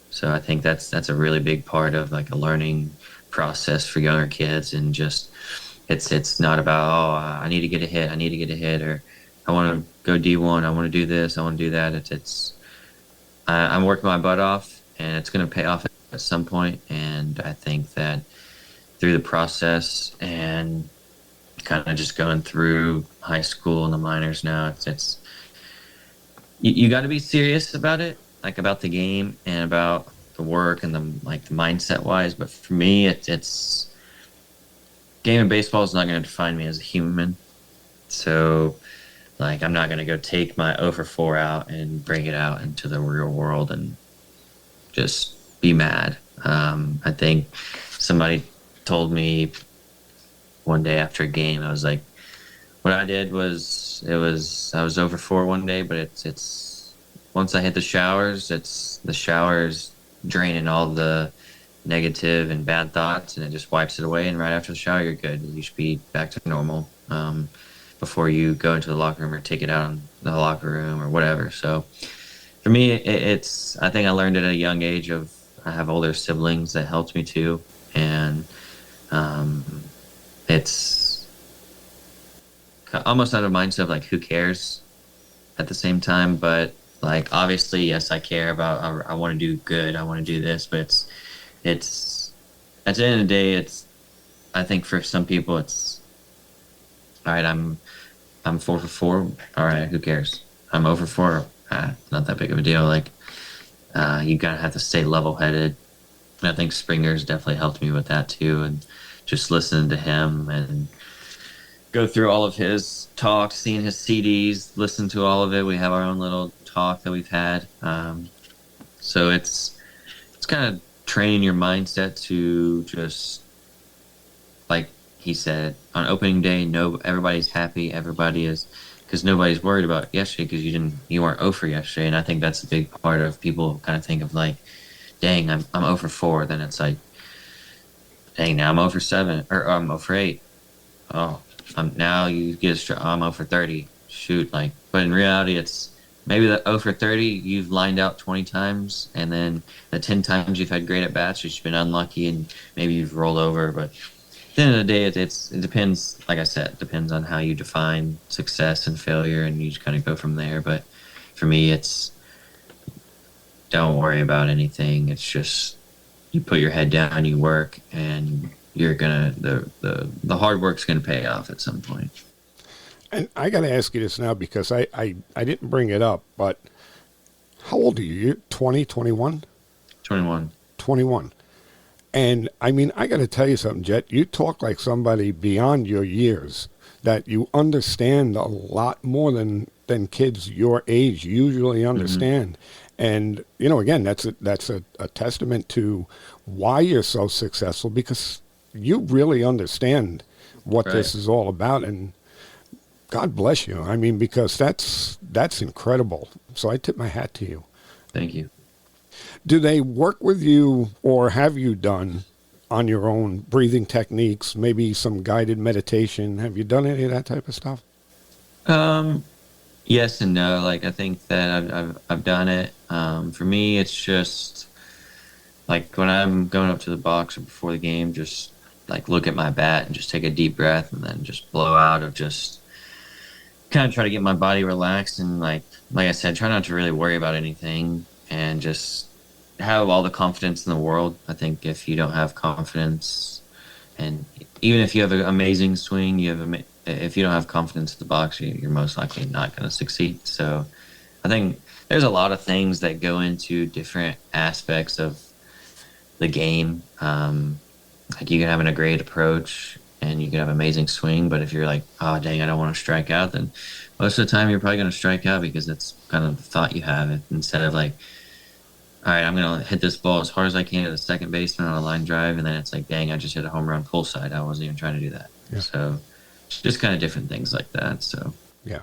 So I think that's a really big part of like a learning process for younger kids, and just it's not about, I need to get a hit, or I want to go D1, I want to do this, I want to do that. I'm working my butt off, and it's going to pay off at some point. And I think that through the process and kind of just going through high school and the minors now, it's you got to be serious about it, like about the game and about the work and the mindset wise. But for me, it's game of baseball is not going to define me as a human. So like, I'm not going to go take my 0 for 4 out and bring it out into the real world and just be mad. I think somebody told me one day after a game, I was like, what I did was, I was 0 for 4 one day, but it's once I hit the showers, it's the showers draining all the negative and bad thoughts, and it just wipes it away. And right after the shower, you're good. You should be back to normal before you go into the locker room or take it out in the locker room or whatever. So for me, it's I think I learned it at a young age. I have older siblings that helped me too, and it's almost out of mindset of like, who cares at the same time. But like, obviously, yes, I care about, I want to do good, I want to do this, but it's at the end of the day, I think for some people it's, all right, I'm 4 for 4, all right, who cares? I'm 0 for 4, not that big of a deal. Like, you gotta have to stay level-headed. And I think Springer's definitely helped me with that too, and just listening to him and go through all of his talks, seeing his CDs, listen to all of it. We have our own little talk that we've had. So it's kind of training your mindset to just, like he said, on opening day, everybody's happy, everybody is, because nobody's worried about yesterday, because you weren't 0 for yesterday. And I think that's a big part of people kind of think of like, dang, I'm 0 for 4. Then it's like, dang, now I'm 0 for 7, or I'm 0 for 8. Oh, now you get I'm 0 for 30. Shoot, like, but in reality, it's maybe the 0 for 30 you've lined out 20 times, and then the 10 times you've had great at bats, you've been unlucky, and maybe you've rolled over. But at the end of the day, it depends. Like I said, it depends on how you define success and failure, and you just kind of go from there. But for me, it's, don't worry about anything. It's just, you put your head down, you work, and you're gonna, the hard work's gonna pay off at some point. And I got to ask you this now, because I didn't bring it up, but how old are you? You're 20, 21? 21. 21. And I mean, I got to tell you something, Jett. You talk like somebody beyond your years, that you understand a lot more than kids your age usually understand. Mm-hmm. And, you know, again, that's a testament to why you're so successful, because you really understand what this is all about. And God bless you. I mean, because that's incredible. So I tip my hat to you. Thank you. Do they work with you, or have you done on your own breathing techniques, maybe some guided meditation? Have you done any of that type of stuff? Yes and no. Like, I think that I've done it. For me, it's just like when I'm going up to the box or before the game, just like look at my bat and just take a deep breath, and then just blow out, of just kind of try to get my body relaxed. And like I said, try not to really worry about anything, and just have all the confidence in the world. I think if you don't have confidence, and even if you have an amazing swing, if you don't have confidence in the box, you're most likely not going to succeed. So I think there's a lot of things that go into different aspects of the game. Like, you can have a great approach and you can have an amazing swing, but if you're like, oh dang, I don't want to strike out, then most of the time you're probably going to strike out, because that's kind of the thought you have, instead of like, all right, I'm going to hit this ball as hard as I can to the second baseman on a line drive, and then it's like, dang, I just hit a home run pull side. I wasn't even trying to do that. Yeah. So just kind of different things like that. So Yeah,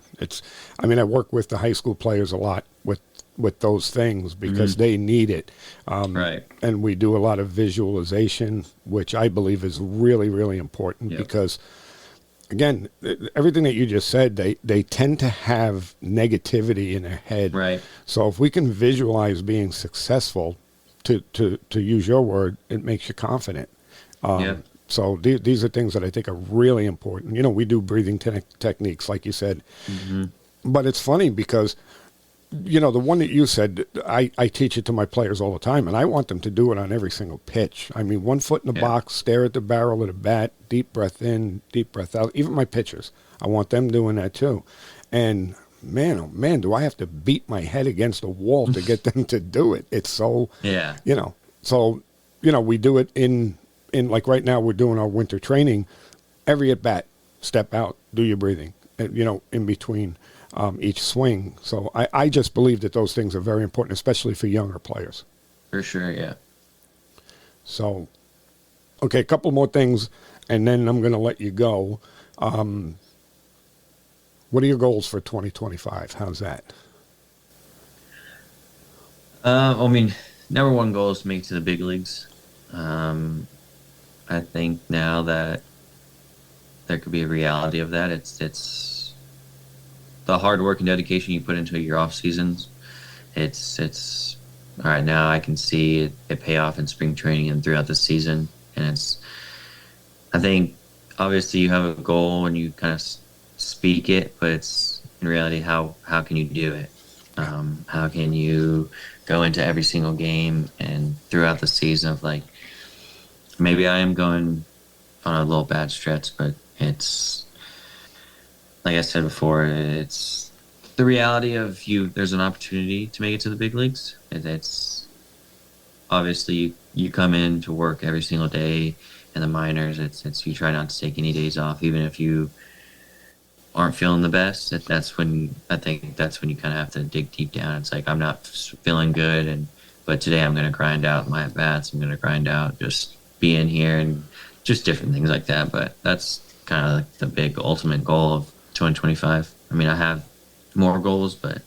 I mean, I work with the high school players a lot with those things because they need it. right. And we do a lot of visualization, which I believe is really, really important Yep. because, again, everything that you just said, they tend to have negativity in their head. Right. So if we can visualize being successful, to use your word, it makes you confident. Yep. So these are things that I think are really important. You know, we do breathing techniques, like you said. But it's funny because, you know, the one that you said, I teach it to my players all the time, and I want them to do it on every single pitch. I mean, 1 foot in the box, stare at the barrel of the bat, deep breath in, deep breath out. Even my pitchers, I want them doing that too. And man, oh man, do I have to beat my head against a wall to get them to do it. It's so, Yeah. you know, so, you know, we do it in like right now we're doing our winter training. Every at bat, step out, do your breathing, you know, in between each swing. So I just believe that those things are very important, especially for younger players. For sure. Yeah. So, okay, a couple more things, and then I'm going to let you go. What are your goals for 2025? How's that? I mean, number one goal is to make it to the big leagues. I think now that there could be a reality of that. It's the hard work and dedication you put into your off seasons. It's all right. Now I can see it pay off in spring training and throughout the season. And I think obviously you have a goal and you kind of speak it, but it's in reality, how can you do it? How can you go into every single game and throughout the season of like, maybe I am going on a little bad stretch, but it's like I said before, it's the reality of there's an opportunity to make it to the big leagues. It's obviously you come in to work every single day in the minors. It's you try not to take any days off, even if you aren't feeling the best. That's when you kind of have to dig deep down. It's like I'm not feeling good, but today I'm going to grind out my at bats. I'm going to grind out just being here and just different things like that. But that's kind of like the big ultimate goal of 2025. I mean, I have more goals, but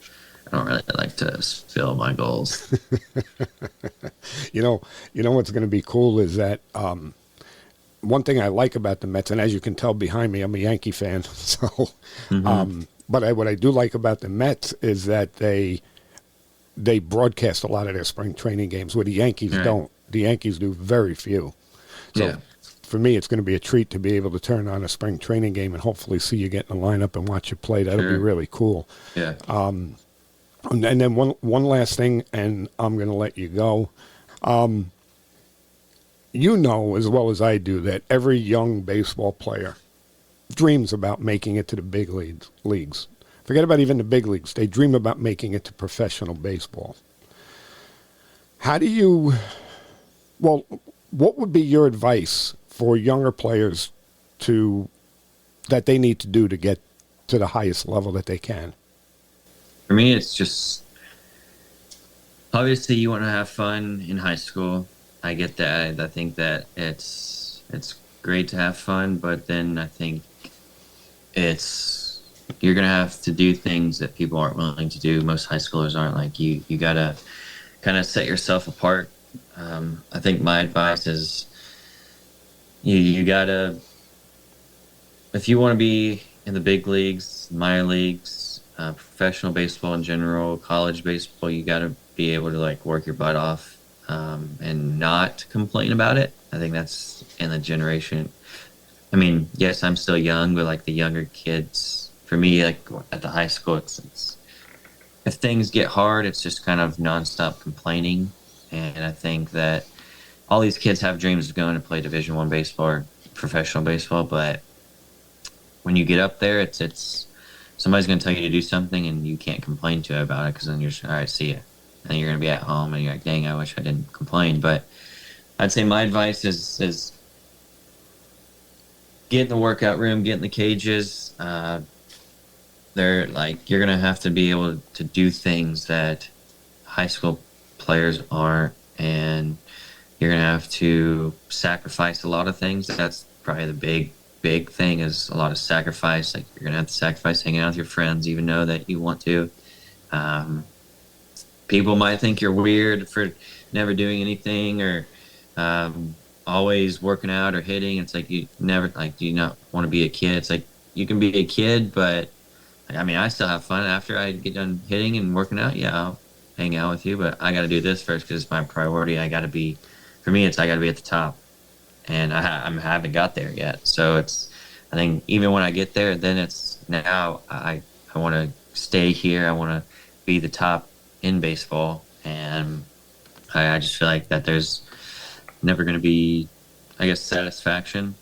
I don't really like to spill my goals. You know what's going to be cool is that one thing I like about the Mets, and as you can tell behind me, I'm a Yankee fan. So, but what I do like about the Mets is that they broadcast a lot of their spring training games, where the Yankees don't. The Yankees do very few. So for me, it's going to be a treat to be able to turn on a spring training game and hopefully see you get in the lineup and watch you play. That'll be really cool. Yeah. And then one last thing, and I'm going to let you go. You know as well as I do that every young baseball player dreams about making it to the big leagues. Forget about even the big leagues. They dream about making it to professional baseball. What would be your advice for younger players that they need to do to get to the highest level that they can? For me, it's just obviously you want to have fun in high school. I get that. I think that it's great to have fun, but then I think you're gonna have to do things that people aren't willing to do. Most high schoolers aren't. Like you gotta kind of set yourself apart. I think my advice is you gotta, if you want to be in the big leagues, minor leagues, professional baseball in general, college baseball, you gotta be able to like work your butt off and not complain about it. I think that's in the generation. I mean, yes, I'm still young, but like the younger kids, for me, like at the high school, it's if things get hard, it's just kind of nonstop complaining. And I think that all these kids have dreams of going to play Division I baseball or professional baseball, but when you get up there, it's somebody's going to tell you to do something and you can't complain to it about it, because then you're just, all right, see ya. And then you're going to be at home and you're like, dang, I wish I didn't complain. But I'd say my advice is get in the workout room, get in the cages. They're like, you're going to have to be able to do things that high school players aren't, and you're going to have to sacrifice a lot of things. That's probably the big thing is a lot of sacrifice. Like you're gonna have to sacrifice hanging out with your friends, even though that you want to. Um, People might think you're weird for never doing anything or always working out or hitting. It's like you never like. Do you not want to be a kid? It's like you can be a kid, but I mean, I still have fun after I get done hitting and working out. Yeah, I'll hang out with you, but I got to do this first because it's my priority. I got to be, for me, it's I got to be at the top, and I haven't got there yet. So it's, I think even when I get there, then it's now I want to stay here. I want to be the top in baseball, and I just feel like that there's never going to be, I guess, satisfaction.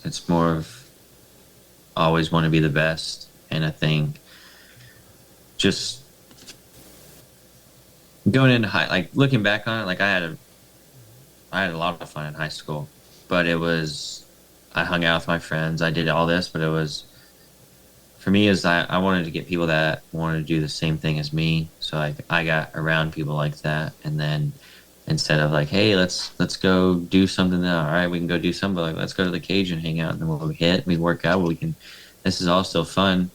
It's more of always want to be the best, and I think just going into like looking back on it, like I had a lot of fun in high school, but it was, I hung out with my friends, I did all this, but it was, for me, is I wanted to get people that wanted to do the same thing as me. So I got around people like that, and then instead of like, hey, let's go do something now. All right, we can go do something. Like, let's go to the cage and hang out, and then we'll hit, we work out. We can. This is all still fun.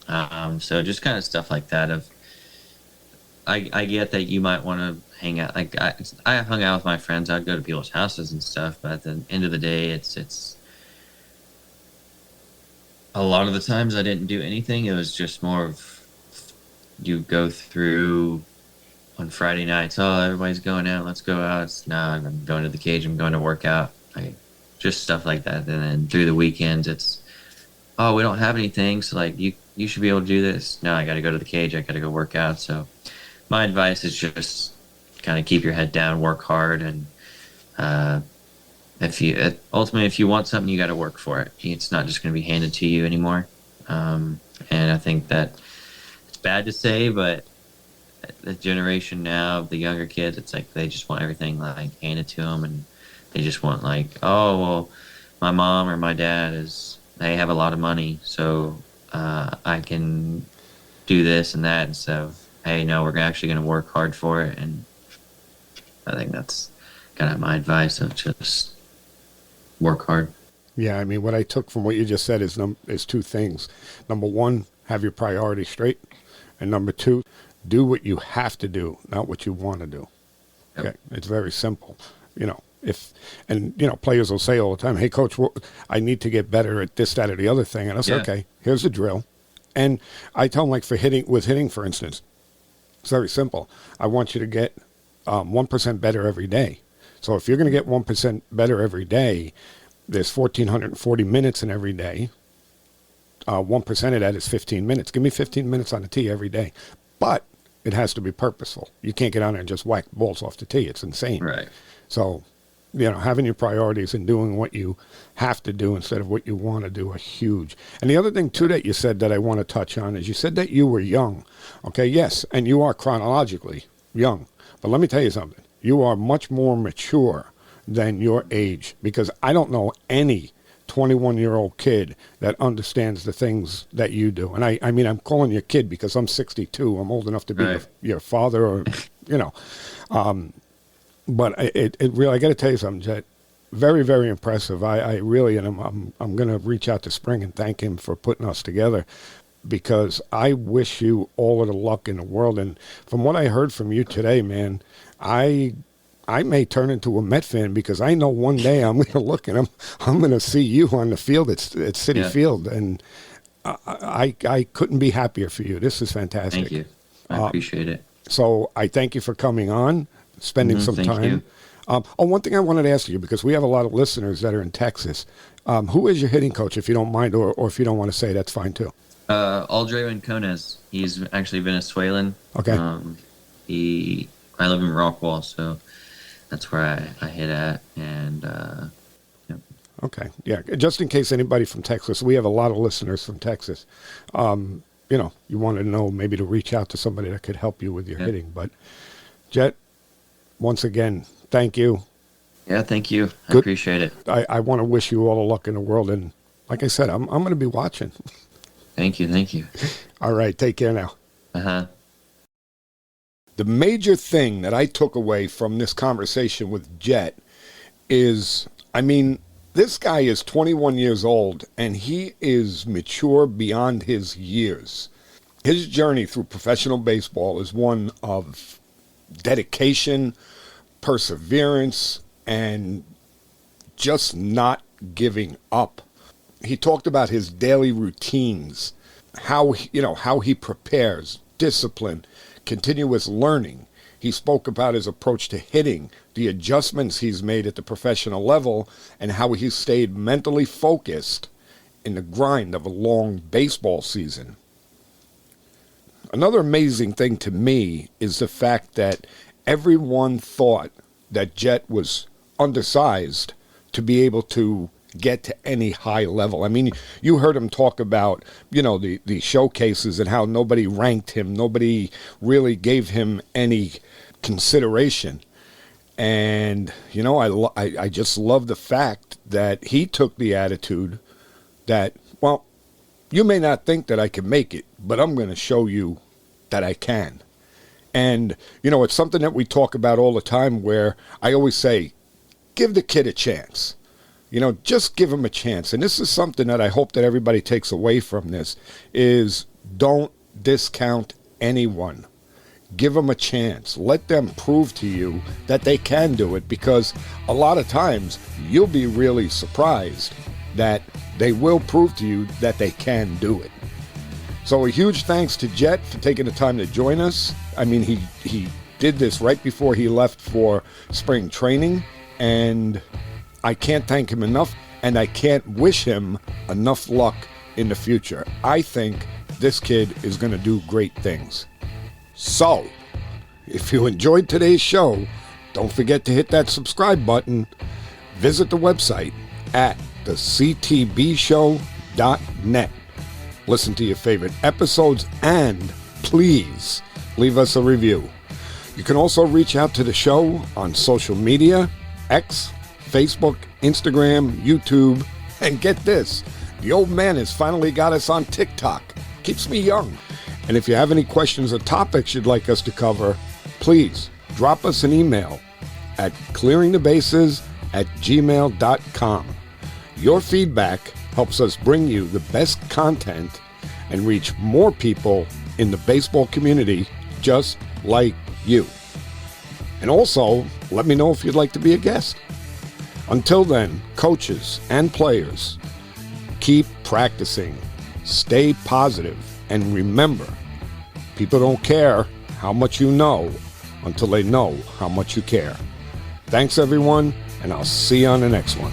So just kind of stuff like that. Of I get that you might want to hang out. Like I hung out with my friends. I'd go to people's houses and stuff. But at the end of the day, it's a lot of the times I didn't do anything. It was just more of you go through on Friday nights. Oh, everybody's going out. Let's go out. No, I'm going to the cage. I'm going to work out. Just stuff like that. And then through the weekends, it's, oh, we don't have anything. So like you should be able to do this. No, I got to go to the cage. I got to go work out. So my advice is just kind of keep your head down, work hard, and if you want something, you got to work for it. It's not just going to be handed to you anymore. And I think that it's bad to say, but the generation now of the younger kids, it's like they just want everything like handed to them, and they just want like, oh, well, my mom or my dad they have a lot of money, so I can do this and that. And so, hey, no, we're actually going to work hard for it. And I think that's kind of my advice of just work hard. Yeah, I mean, what I took from what you just said is two things. Number one, have your priorities straight. And number two, do what you have to do, not what you want to do. Yep. Okay, it's very simple. Players will say all the time, hey, coach, I need to get better at this, that, or the other thing. And I'll say, okay, here's the drill. And I tell them, like, with hitting, for instance, it's very simple. I want you to get 1% better every day. So if you're going to get 1% better every day, there's 1,440 minutes in every day. 1% of that is 15 minutes. Give me 15 minutes on the tee every day. But it has to be purposeful. You can't get on there and just whack balls off the tee. It's insane. Right. So, having your priorities and doing what you have to do instead of what you want to do are huge. And the other thing, too, that you said that I want to touch on is you said that you were young. Okay, yes, and you are chronologically young. But let me tell you something. You are much more mature than your age, because I don't know any 21-year-old kid that understands the things that you do. And I mean, I'm calling you a kid because I'm 62. I'm old enough to be your father, or, but it really, I got to tell you something, Jett. Very, very impressive. I really, and I'm going to reach out to Spring and thank him for putting us together, because I wish you all of the luck in the world. And from what I heard from you today, man, I may turn into a Met fan, because I know one day I'm going to look and I'm going to see you on the field at Citi Field, and I couldn't be happier for you. This is fantastic. Thank you. I appreciate it. So I thank you for coming on, spending some time. One thing I wanted to ask you, because we have a lot of listeners that are in Texas. Who is your hitting coach, if you don't mind, or if you don't want to say, that's fine too. Aldrey Conez. He's actually Venezuelan. Okay. I live in Rockwall, so that's where I hit at, and Okay, yeah. Just in case anybody from Texas, we have a lot of listeners from Texas. You want to know, maybe to reach out to somebody that could help you with your hitting. But Jett, once again, thank you. Yeah, thank you. I appreciate it. I want to wish you all the luck in the world, and like I said, I'm going to be watching. Thank you. All right, take care now. Uh-huh. The major thing that I took away from this conversation with Jett is, I mean, This guy is 21 years old, and he is mature beyond his years. His journey through professional baseball is one of dedication, perseverance, and just not giving up. He talked about his daily routines, how he prepares, discipline, continuous learning. He spoke about his approach to hitting, the adjustments he's made at the professional level, and how he stayed mentally focused in the grind of a long baseball season. Another amazing thing to me is the fact that everyone thought that Jett was undersized to be able to get to any high level. I mean, you heard him talk about, the showcases and how nobody ranked him. Nobody really gave him any consideration. And, I just love the fact that he took the attitude that, well, you may not think that I can make it, but I'm going to show you that I can. And, it's something that we talk about all the time, where I always say, give the kid a chance. Just give him a chance. And this is something that I hope that everybody takes away from this, is don't discount anyone. Give them a chance. Let them prove to you that they can do it, because a lot of times you'll be really surprised that they will prove to you that they can do it. So a huge thanks to Jett for taking the time to join us. I mean, he did this right before he left for spring training, and I can't thank him enough, and I can't wish him enough luck in the future. I think this kid is going to do great things. So, if you enjoyed today's show, don't forget to hit that subscribe button. Visit the website at thectbshow.net. Listen to your favorite episodes, and please leave us a review. You can also reach out to the show on social media, X, Facebook, Instagram, YouTube, and get this, the old man has finally got us on TikTok. Keeps me young. And if you have any questions or topics you'd like us to cover, please drop us an email at clearingthebases@gmail.com. Your feedback helps us bring you the best content and reach more people in the baseball community just like you. And also, let me know if you'd like to be a guest. Until then, coaches and players, keep practicing, stay positive, and remember, people don't care how much you know until they know how much you care. Thanks, everyone, and I'll see you on the next one.